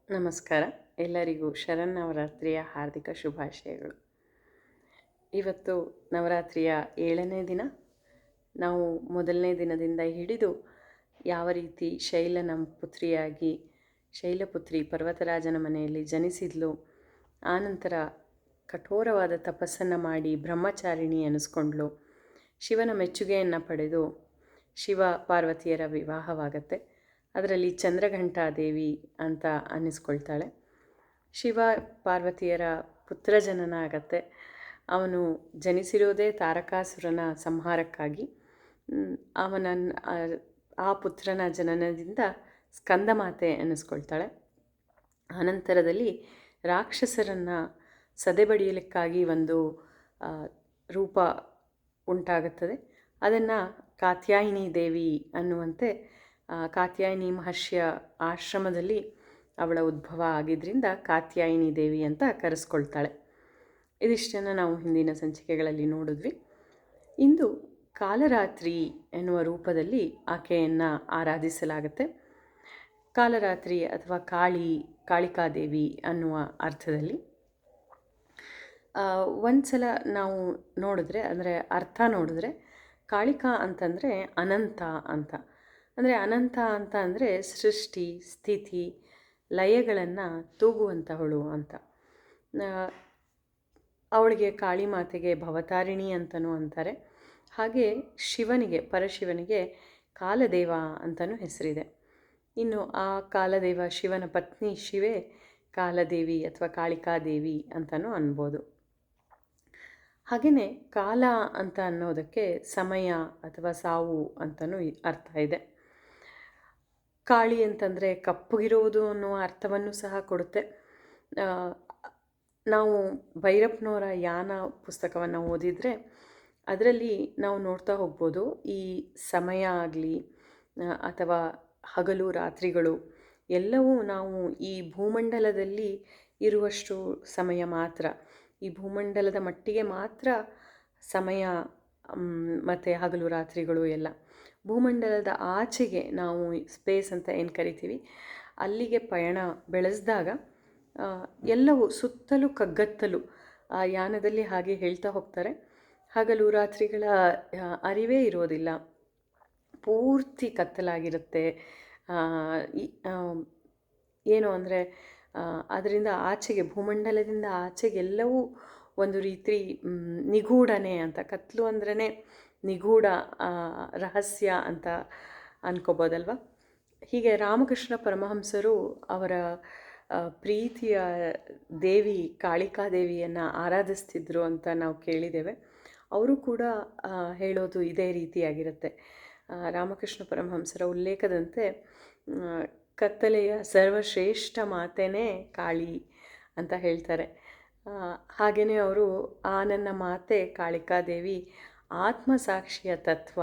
ನಮಸ್ಕಾರ. ಎಲ್ಲರಿಗೂ ಶರನ್ನವರಾತ್ರಿಯ ಹಾರ್ದಿಕ ಶುಭಾಶಯಗಳು. ಇವತ್ತು ನವರಾತ್ರಿಯ 7ನೇ ದಿನ. ನಾವು ಮೊದಲನೇ ದಿನದಿಂದ ಹಿಡಿದು ಯಾವ ರೀತಿ ಶೈಲನ ಪುತ್ರಿಯಾಗಿ ಶೈಲಪುತ್ರಿ ಪರ್ವತರಾಜನ ಮನೆಯಲ್ಲಿ ಜನಿಸಿದ್ಲು, ಆನಂತರ ಕಠೋರವಾದ ತಪಸ್ಸನ್ನು ಮಾಡಿ ಬ್ರಹ್ಮಚಾರಿಣಿ ಅನ್ನಿಸ್ಕೊಂಡ್ಲು, ಶಿವನ ಮೆಚ್ಚುಗೆಯನ್ನು ಪಡೆದು ಶಿವ ಪಾರ್ವತಿಯರ ವಿವಾಹವಾಗತ್ತೆ. ಅದರಲ್ಲಿ ಚಂದ್ರಘಂಟಾದೇವಿ ಅಂತ ಅನ್ನಿಸ್ಕೊಳ್ತಾಳೆ. ಶಿವ ಪಾರ್ವತಿಯರ ಪುತ್ರ ಜನನ ಆಗತ್ತೆ. ಅವನು ಜನಿಸಿರೋದೇ ತಾರಕಾಸುರನ ಸಂಹಾರಕ್ಕಾಗಿ. ಆ ಪುತ್ರನ ಜನನದಿಂದ ಸ್ಕಂದಮಾತೆ ಅನ್ನಿಸ್ಕೊಳ್ತಾಳೆ. ಅನಂತರದಲ್ಲಿ ರಾಕ್ಷಸರನ್ನು ಸದೆಬಡಿಯಲಿಕ್ಕಾಗಿ ಒಂದು ರೂಪ ಉಂಟಾಗುತ್ತದೆ. ಅದನ್ನು ಕಾತ್ಯಾಯಿನಿ ದೇವಿ ಅನ್ನುವಂತೆ ಕಾತ್ಯಾಯಿನಿ ಮಹರ್ಷಿಯ ಆಶ್ರಮದಲ್ಲಿ ಅವಳ ಉದ್ಭವ ಆಗಿದ್ದರಿಂದ ಕಾತ್ಯಾಯಿನಿ ದೇವಿ ಅಂತ ಕರೆಸ್ಕೊಳ್ತಾಳೆ. ಇದಿಷ್ಟನ್ನು ನಾವು ಹಿಂದಿನ ಸಂಚಿಕೆಗಳಲ್ಲಿ ನೋಡಿದ್ವಿ. ಇಂದು ಕಾಲರಾತ್ರಿ ಎನ್ನುವ ರೂಪದಲ್ಲಿ ಆಕೆಯನ್ನು ಆರಾಧಿಸಲಾಗುತ್ತೆ. ಕಾಲರಾತ್ರಿ ಅಥವಾ ಕಾಳಿಕಾದೇವಿ ಅನ್ನುವ ಅರ್ಥದಲ್ಲಿ ಒಂದು ಸಲ ನಾವು ನೋಡಿದ್ರೆ, ಅಂದರೆ ಅರ್ಥ ನೋಡಿದ್ರೆ, ಕಾಳಿಕಾ ಅಂತಂದರೆ ಅನಂತ ಅಂತ. ಅಂದರೆ ಅನಂತ ಅಂತ ಅಂದರೆ ಸೃಷ್ಟಿ ಸ್ಥಿತಿ ಲಯಗಳನ್ನು ತೂಗುವಂತಹವಳು ಅಂತ. ಅವಳಿಗೆ ಕಾಳಿಮಾತೆಗೆ ಭವತಾರಿಣಿ ಅಂತಲೂ ಅಂತಾರೆ. ಹಾಗೆ ಶಿವನಿಗೆ, ಪರಶಿವನಿಗೆ ಕಾಲದೇವ ಅಂತಲೂ ಹೆಸರಿದೆ. ಇನ್ನು ಆ ಕಾಲದೇವ ಶಿವನ ಪತ್ನಿ ಶಿವೆ ಕಾಲದೇವಿ ಅಥವಾ ಕಾಳಿಕಾದೇವಿ ಅಂತಲೂ ಅನ್ಬೋದು. ಹಾಗೆಯೇ ಕಾಲ ಅಂತ ಅನ್ನೋದಕ್ಕೆ ಸಮಯ ಅಥವಾ ಸಾವು ಅಂತಲೂ ಅರ್ಥ ಇದೆ. ಕಾಳಿ ಅಂತಂದರೆ ಕಪ್ಪಗಿರೋದು ಅನ್ನುವ ಅರ್ಥವನ್ನು ಸಹ ಕೊಡುತ್ತೆ. ನಾವು ಭೈರಪ್ಪನವರ ಯಾನ ಪುಸ್ತಕವನ್ನು ಓದಿದರೆ ಅದರಲ್ಲಿ ನಾವು ನೋಡ್ತಾ ಹೋಗ್ಬೋದು, ಈ ಸಮಯ ಆಗಲಿ ಅಥವಾ ಹಗಲು ರಾತ್ರಿಗಳು ಎಲ್ಲವೂ ನಾವು ಈ ಭೂಮಂಡಲದಲ್ಲಿ ಇರುವಷ್ಟು ಸಮಯ ಮಾತ್ರ, ಈ ಭೂಮಂಡಲದ ಮಟ್ಟಿಗೆ ಮಾತ್ರ ಸಮಯ ಮತ್ತು ಹಗಲು ರಾತ್ರಿಗಳು ಎಲ್ಲ. ಭೂಮಂಡಲದ ಆಚೆಗೆ ನಾವು ಸ್ಪೇಸ್ ಅಂತ ಏನು ಕರಿತೀವಿ, ಅಲ್ಲಿಗೆ ಪಯಣ ಬೆಳೆಸಿದಾಗ ಎಲ್ಲವೂ ಸುತ್ತಲೂ ಕಗ್ಗತ್ತಲು. ಆ ಯಾನದಲ್ಲಿ ಹಾಗೆ ಹೇಳ್ತಾ ಹೋಗ್ತಾರೆ, ಹಗಲು ರಾತ್ರಿಗಳ ಅರಿವೇ ಇರೋದಿಲ್ಲ, ಪೂರ್ತಿ ಕತ್ತಲಾಗಿರುತ್ತೆ. ಏನು ಅಂದರೆ ಅದರಿಂದ ಆಚೆಗೆ, ಭೂಮಂಡಲದಿಂದ ಆಚೆಗೆಲ್ಲವೂ ಒಂದು ರೀತಿ ನಿಗೂಢನೆ ಅಂತ. ಕತ್ತಲು ಅಂದ್ರೇ ನಿಗೂಢ, ರಹಸ್ಯ ಅಂತ ಅನ್ಕೋಬೋದಲ್ವ. ಹೀಗೆ ರಾಮಕೃಷ್ಣ ಪರಮಹಂಸರು ಅವರ ಪ್ರೀತಿಯ ದೇವಿ ಕಾಳಿಕಾದೇವಿಯನ್ನು ಆರಾಧಿಸ್ತಿದ್ರು ಅಂತ ನಾವು ಕೇಳಿದ್ದೇವೆ. ಅವರು ಕೂಡ ಹೇಳೋದು ಇದೇ ರೀತಿಯಾಗಿರುತ್ತೆ. ರಾಮಕೃಷ್ಣ ಪರಮಹಂಸರ ಉಲ್ಲೇಖದಂತೆ ಕತ್ತಲೆಯ ಸರ್ವಶ್ರೇಷ್ಠ ಮಾತೆನೇ ಕಾಳಿ ಅಂತ ಹೇಳ್ತಾರೆ. ಹಾಗೆಯೇ ಅವರು ಆ ನನ್ನ ಮಾತೆ ಕಾಳಿಕಾದೇವಿ ಆತ್ಮಸಾಕ್ಷಿಯ ತತ್ವ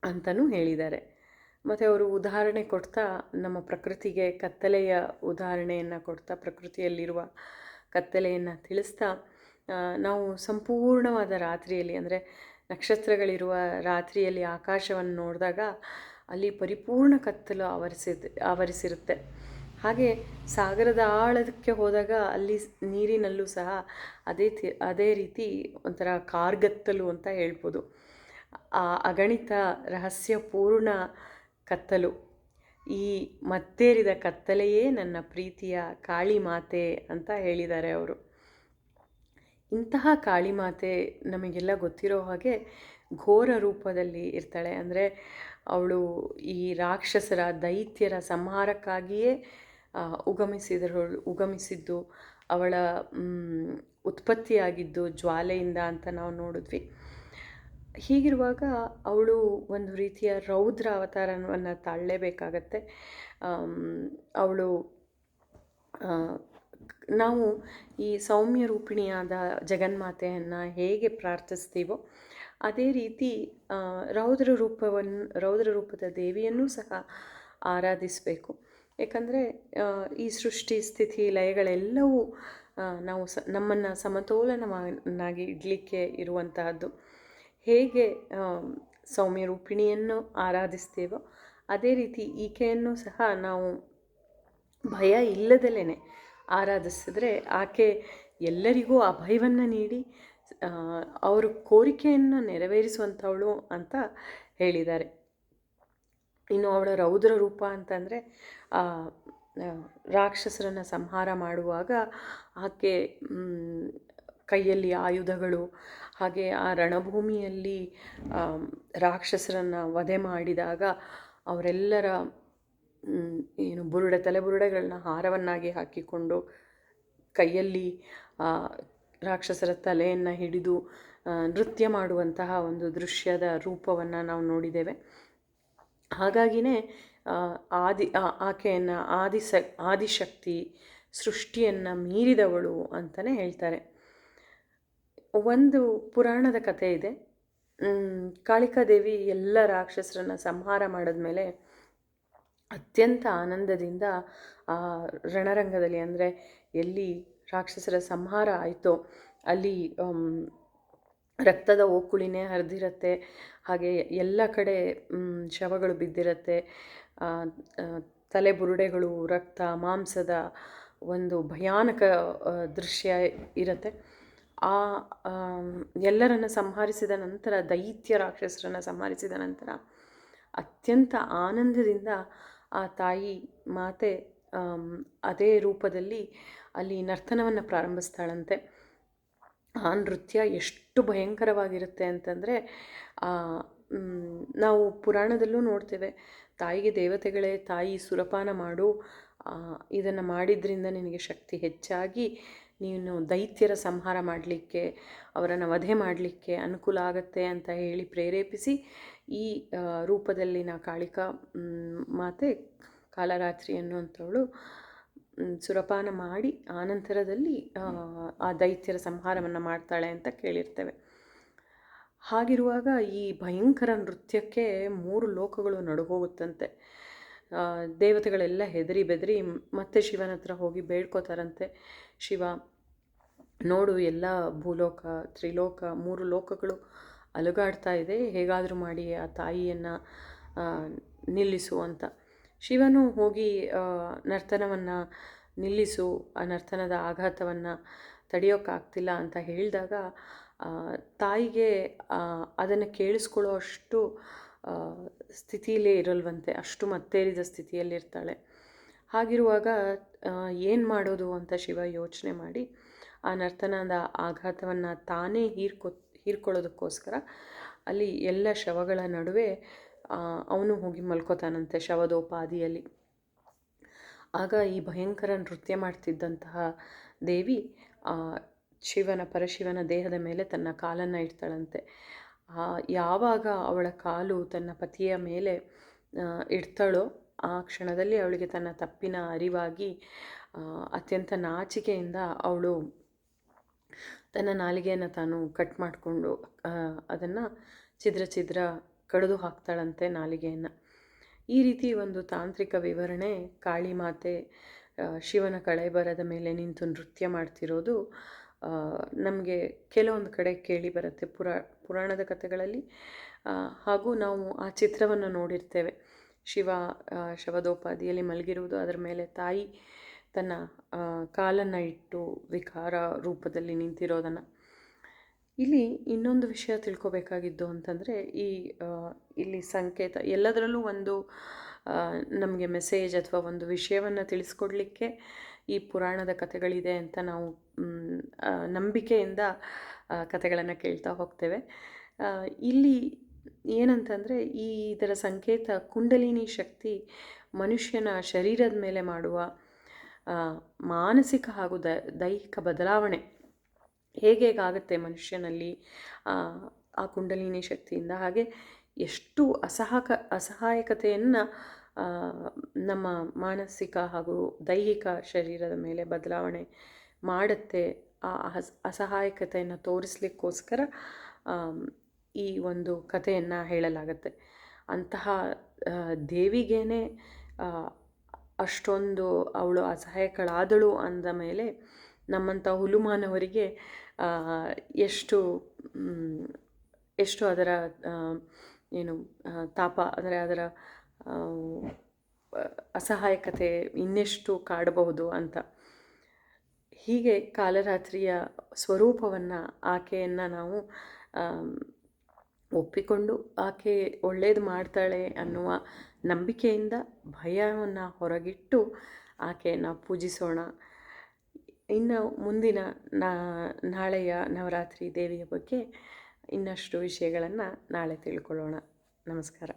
ಅಂತಲೂ ಹೇಳಿದ್ದಾರೆ. ಮತ್ತು ಅವರು ಉದಾಹರಣೆ ಕೊಡ್ತಾ ನಮ್ಮ ಪ್ರಕೃತಿಗೆ ಕತ್ತಲೆಯ ಉದಾಹರಣೆಯನ್ನು ಕೊಡ್ತಾ, ಪ್ರಕೃತಿಯಲ್ಲಿರುವ ಕತ್ತಲೆಯನ್ನು ತಿಳಿಸ್ತಾ, ನಾವು ಸಂಪೂರ್ಣವಾದ ರಾತ್ರಿಯಲ್ಲಿ, ಅಂದರೆ ನಕ್ಷತ್ರಗಳಿರುವ ರಾತ್ರಿಯಲ್ಲಿ ಆಕಾಶವನ್ನು ನೋಡಿದಾಗ ಅಲ್ಲಿ ಪರಿಪೂರ್ಣ ಕತ್ತಲು ಆವರಿಸಿರುತ್ತೆ. ಹಾಗೆ ಸಾಗರದ ಆಳಕ್ಕೆ ಹೋದಾಗ ಅಲ್ಲಿ ನೀರಿನಲ್ಲೂ ಸಹ ಅದೇ ರೀತಿ ಒಂಥರ ಕಾರ್ಗತ್ತಲು ಅಂತ ಹೇಳ್ಬೋದು. ಆ ಅಗಣಿತ ರಹಸ್ಯಪೂರ್ಣ ಕತ್ತಲು, ಈ ಮತ್ತೇರಿದ ಕತ್ತಲೆಯೇ ನನ್ನ ಪ್ರೀತಿಯ ಕಾಳಿ ಮಾತೆ ಅಂತ ಹೇಳಿದ್ದಾರೆ ಅವರು. ಇಂತಹ ಕಾಳಿಮಾತೆ ನಮಗೆಲ್ಲ ಗೊತ್ತಿರೋ ಹಾಗೆ ಘೋರ ರೂಪದಲ್ಲಿ ಇರ್ತಾಳೆ. ಅಂದರೆ ಅವಳು ಈ ರಾಕ್ಷಸರ ದೈತ್ಯರ ಸಂಹಾರಕ್ಕಾಗಿಯೇ ಉಗಮಿಸಿದ್ದು, ಅವಳ ಉತ್ಪತ್ತಿಯಾಗಿದ್ದು ಜ್ವಾಲೆಯಿಂದ ಅಂತ ನಾವು ನೋಡಿದ್ವಿ. ಹೀಗಿರುವಾಗ ಅವಳು ಒಂದು ರೀತಿಯ ರೌದ್ರ ಅವತಾರವನ್ನು ತಾಳಲೇಬೇಕಾಗತ್ತೆ. ಅವಳು ನಾವು ಈ ಸೌಮ್ಯ ರೂಪಿಣಿಯಾದ ಜಗನ್ಮಾತೆಯನ್ನು ಹೇಗೆ ಪ್ರಾರ್ಥಿಸ್ತೀವೋ ಅದೇ ರೀತಿ ರೌದ್ರ ರೂಪದ ದೇವಿಯನ್ನೂ ಸಹ ಆರಾಧಿಸಬೇಕು. ಏಕೆಂದರೆ ಈ ಸೃಷ್ಟಿ ಸ್ಥಿತಿ ಲಯಗಳೆಲ್ಲವೂ ನಾವು ನಮ್ಮನ್ನು ಸಮತೋಲನವನ್ನಾಗಿ ಇಡಲಿಕ್ಕೆ ಇರುವಂತಹದ್ದು. ಹೇಗೆ ಸೌಮ್ಯ ರೂಪಿಣಿಯನ್ನು ಆರಾಧಿಸ್ತೇವೋ ಅದೇ ರೀತಿ ಈಕೆಯನ್ನು ಸಹ ನಾವು ಭಯ ಇಲ್ಲದಲೇ ಆರಾಧಿಸಿದ್ರೆ ಆಕೆ ಎಲ್ಲರಿಗೂ ಅಭಯವನ್ನು ನೀಡಿ ಅವ್ರ ಕೋರಿಕೆಯನ್ನು ನೆರವೇರಿಸುವಂಥವಳು ಅಂತ ಹೇಳಿದ್ದಾರೆ. ಇನ್ನು ಅವಳ ರೌದ್ರ ರೂಪ ಅಂತಂದರೆ ರಾಕ್ಷಸರನ್ನು ಸಂಹಾರ ಮಾಡುವಾಗ ಆಕೆ ಕೈಯಲ್ಲಿ ಆಯುಧಗಳು, ಹಾಗೆ ಆ ರಣಭೂಮಿಯಲ್ಲಿ ರಾಕ್ಷಸರನ್ನು ವಧೆ ಮಾಡಿದಾಗ ಅವರೆಲ್ಲರ ತಲೆಬುರುಡೆಗಳನ್ನ ಹಾರವನ್ನಾಗಿ ಹಾಕಿಕೊಂಡು ಕೈಯಲ್ಲಿ ರಾಕ್ಷಸರ ತಲೆಯನ್ನು ಹಿಡಿದು ನೃತ್ಯ ಮಾಡುವಂತಹ ಒಂದು ದೃಶ್ಯದ ರೂಪವನ್ನು ನಾವು ನೋಡಿದ್ದೇವೆ. ಹಾಗಾಗಿಯೇ ಆಕೆಯನ್ನು ಆದಿಶಕ್ತಿ, ಸೃಷ್ಟಿಯನ್ನು ಮೀರಿದವಳು ಅಂತಲೇ ಹೇಳ್ತಾರೆ. ಒಂದು ಪುರಾಣದ ಕಥೆ ಇದೆ. ಕಾಳಿಕಾದೇವಿ ಎಲ್ಲ ರಾಕ್ಷಸರನ್ನು ಸಂಹಾರ ಮಾಡಿದ್ಮೇಲೆ ಅತ್ಯಂತ ಆನಂದದಿಂದ ಆ ರಣರಂಗದಲ್ಲಿ, ಅಂದರೆ ಎಲ್ಲಿ ರಾಕ್ಷಸರ ಸಂಹಾರ ಆಯಿತೋ ಅಲ್ಲಿ ರಕ್ತದ ಓಕುಳಿನೇ ಹರಿದಿರತ್ತೆ, ಹಾಗೆ ಎಲ್ಲ ಕಡೆ ಶವಗಳು ಬಿದ್ದಿರತ್ತೆ, ತಲೆಬುರುಡೆಗಳು, ರಕ್ತ ಮಾಂಸದ ಒಂದು ಭಯಾನಕ ದೃಶ್ಯ ಇರುತ್ತೆ. ಆ ಎಲ್ಲರನ್ನು ಸಂಹರಿಸಿದ ನಂತರ, ದೈತ್ಯ ರಾಕ್ಷಸರನ್ನು ಸಂಹರಿಸಿದ ನಂತರ ಅತ್ಯಂತ ಆನಂದದಿಂದ ಆ ತಾಯಿ ಮಾತೆ ಅದೇ ರೂಪದಲ್ಲಿ ಅಲ್ಲಿ ನರ್ತನವನ್ನು ಪ್ರಾರಂಭಿಸ್ತಾಳಂತೆ. ಆ ನೃತ್ಯ ಎಷ್ಟು ಭಯಂಕರವಾಗಿರುತ್ತೆ ಅಂತಂದರೆ ನಾವು ಪುರಾಣದಲ್ಲೂ ನೋಡ್ತೇವೆ, ತಾಯಿಗೆ ದೇವತೆಗಳೇ ತಾಯಿ ಸುರಪಾನ ಮಾಡು, ಇದನ್ನು ಮಾಡಿದ್ರಿಂದ ನಿನಗೆ ಶಕ್ತಿ ಹೆಚ್ಚಾಗಿ ನೀನು ದೈತ್ಯರ ಸಂಹಾರ ಮಾಡಲಿಕ್ಕೆ, ಅವರನ್ನು ವಧೆ ಮಾಡಲಿಕ್ಕೆ ಅನುಕೂಲ ಆಗತ್ತೆ ಅಂತ ಹೇಳಿ ಪ್ರೇರೇಪಿಸಿ ಈ ರೂಪದಲ್ಲಿನ ಕಾಳಿಕಾ ಮಾತೆ ಕಾಲರಾತ್ರಿ ಅನ್ನುವಂಥವಳು ಸುರಪಾನ ಮಾಡಿ ಆನಂತರದಲ್ಲಿ ಆ ದೈತ್ಯರ ಸಂಹಾರವನ್ನು ಮಾಡ್ತಾಳೆ ಅಂತ ಕೇಳಿರ್ತೇವೆ. ಹಾಗಿರುವಾಗ ಈ ಭಯಂಕರ ನೃತ್ಯಕ್ಕೆ 3 ಲೋಕಗಳು ನಡುಗೋಗುತ್ತಂತೆ. ದೇವತೆಗಳೆಲ್ಲ ಹೆದರಿ ಬೆದರಿ ಮತ್ತೆ ಶಿವನ ಹತ್ರ ಹೋಗಿ ಬೇಡ್ಕೋತಾರಂತೆ. ಶಿವ, ನೋಡು, ಎಲ್ಲ ಭೂಲೋಕ, ತ್ರಿಲೋಕ, 3 ಲೋಕಗಳು ಅಲುಗಾಡ್ತಾ ಇದೆ, ಹೇಗಾದರೂ ಮಾಡಿ ಆ ತಾಯಿಯನ್ನು ನಿಲ್ಲಿಸು ಅಂತ. ಶಿವನು ಹೋಗಿ ನರ್ತನವನ್ನು ನಿಲ್ಲಿಸು, ಆ ನರ್ತನದ ಆಘಾತವನ್ನು ತಡೆಯೋಕ್ಕಾಗ್ತಿಲ್ಲ ಅಂತ ಹೇಳಿದಾಗ ತಾಯಿಗೆ ಅದನ್ನು ಕೇಳಿಸ್ಕೊಳ್ಳೋ ಅಷ್ಟು ಸ್ಥಿತಿಯಲ್ಲೇ ಇರಲ್ವಂತೆ, ಅಷ್ಟು ಮತ್ತೇರಿದ ಸ್ಥಿತಿಯಲ್ಲಿರ್ತಾಳೆ. ಹಾಗಿರುವಾಗ ಏನು ಮಾಡೋದು ಅಂತ ಶಿವ ಯೋಚನೆ ಮಾಡಿ ಆ ನರ್ತನದ ಆಘಾತವನ್ನು ತಾನೇ ಹೀರ್ಕೊಳ್ಳೋದಕ್ಕೋಸ್ಕರ ಅಲ್ಲಿ ಎಲ್ಲ ಶವಗಳ ನಡುವೆ ಅವನು ಹೋಗಿ ಮಲ್ಕೋತಾನಂತೆ, ಶವದೋಪಾದಿಯಲ್ಲಿ. ಆಗ ಈ ಭಯಂಕರ ನೃತ್ಯ ಮಾಡ್ತಿದ್ದಂತಹ ದೇವಿ ಪರಶಿವನ ದೇಹದ ಮೇಲೆ ತನ್ನ ಕಾಲನ್ನು ಇಡ್ತಾಳಂತೆ. ಯಾವಾಗ ಅವಳ ಕಾಲು ತನ್ನ ಪತಿಯ ಮೇಲೆ ಇಡ್ತಾಳೋ ಆ ಕ್ಷಣದಲ್ಲಿ ಅವಳಿಗೆ ತನ್ನ ತಪ್ಪಿನ ಅರಿವಾಗಿ ಅತ್ಯಂತ ನಾಚಿಕೆಯಿಂದ ಅವಳು ತನ್ನ ನಾಲಿಗೆಯನ್ನು ತಾನು ಕಟ್ ಮಾಡಿಕೊಂಡು ಅದನ್ನು ಛಿದ್ರ ಕಡಿದು ಹಾಕ್ತಾಳಂತೆ ನಾಲಿಗೆಯನ್ನು. ಈ ರೀತಿ ಒಂದು ತಾಂತ್ರಿಕ ವಿವರಣೆ ಕಾಳಿಮಾತೆ ಶಿವನ ಕಳೇಬರದ ಮೇಲೆ ನಿಂತು ನೃತ್ಯ ಮಾಡ್ತಿರೋದು ನಮಗೆ ಕೆಲವೊಂದು ಕಡೆ ಕೇಳಿ ಬರುತ್ತೆ ಪುರಾಣದ ಕಥೆಗಳಲ್ಲಿ. ಹಾಗೂ ನಾವು ಆ ಚಿತ್ರವನ್ನು ನೋಡಿರ್ತೇವೆ, ಶಿವ ಶವದೋಪಾದಿಯಲ್ಲಿ ಮಲಗಿರುವುದು, ಅದರ ಮೇಲೆ ತಾಯಿ ತನ್ನ ಕಾಲನ್ನು ಇಟ್ಟು ವಿಕಾರ ರೂಪದಲ್ಲಿ ನಿಂತಿರೋದನ್ನು. ಇಲ್ಲಿ ಇನ್ನೊಂದು ವಿಷಯ ತಿಳ್ಕೊಬೇಕಾಗಿದ್ದು ಅಂತಂದರೆ, ಇಲ್ಲಿ ಸಂಕೇತ ಎಲ್ಲದರಲ್ಲೂ ಒಂದು ನಮಗೆ ಮೆಸೇಜ್ ಅಥವಾ ಒಂದು ವಿಷಯವನ್ನು ತಿಳಿಸ್ಕೊಡ್ಲಿಕ್ಕೆ ಈ ಪುರಾಣದ ಕಥೆಗಳಿದೆ ಅಂತ ನಾವು ನಂಬಿಕೆಯಿಂದ ಕಥೆಗಳನ್ನು ಕೇಳ್ತಾ ಹೋಗ್ತೇವೆ. ಇಲ್ಲಿ ಏನಂತಂದರೆ ಇದರ ಸಂಕೇತ ಕುಂಡಲಿನಿ ಶಕ್ತಿ ಮನುಷ್ಯನ ಶರೀರದ ಮೇಲೆ ಮಾಡುವ ಮಾನಸಿಕ ಹಾಗೂ ದೈಹಿಕ ಬದಲಾವಣೆ ಹೇಗಾಗುತ್ತೆ ಮನುಷ್ಯನಲ್ಲಿ ಆ ಕುಂಡಲಿನಿ ಶಕ್ತಿಯಿಂದ, ಹಾಗೆ ಎಷ್ಟು ಅಸಹಾಯಕತೆಯನ್ನು ನಮ್ಮ ಮಾನಸಿಕ ಹಾಗೂ ದೈಹಿಕ ಶರೀರದ ಮೇಲೆ ಬದಲಾವಣೆ ಮಾಡುತ್ತೆ. ಆ ಅಸಹಾಯಕತೆಯನ್ನು ತೋರಿಸ್ಲಿಕ್ಕೋಸ್ಕರ ಈ ಒಂದು ಕಥೆಯನ್ನು ಹೇಳಲಾಗತ್ತೆ. ಅಂತಹ ದೇವಿಗೇನೆ ಅಷ್ಟೊಂದು ಅವಳು ಅಸಹಾಯಕಳಾದಳು ಅಂದ ಮೇಲೆ ನಮ್ಮಂಥ ಹುಲುಮಾನವರಿಗೆ ಎಷ್ಟು ಅದರ ತಾಪ, ಅಂದರೆ ಅದರ ಅಸಹಾಯಕತೆ ಇನ್ನೆಷ್ಟು ಕಾಡಬಹುದು ಅಂತ. ಹೀಗೆ ಕಾಲರಾತ್ರಿಯ ಸ್ವರೂಪವನ್ನು, ಆಕೆಯನ್ನು ನಾವು ಒಪ್ಪಿಕೊಂಡು ಆಕೆ ಒಳ್ಳೇದು ಮಾಡ್ತಾಳೆ ಅನ್ನುವ ನಂಬಿಕೆಯಿಂದ ಭಯವನ್ನು ಹೊರಗಿಟ್ಟು ಆಕೆಯನ್ನು ಪೂಜಿಸೋಣ. ಇನ್ನು ಮುಂದಿನ ನಾಳೆಯ ನವರಾತ್ರಿ ದೇವಿಯ ಬಗ್ಗೆ ಇನ್ನಷ್ಟು ವಿಷಯಗಳನ್ನು ನಾಳೆ ತಿಳ್ಕೊಳ್ಳೋಣ. ನಮಸ್ಕಾರ.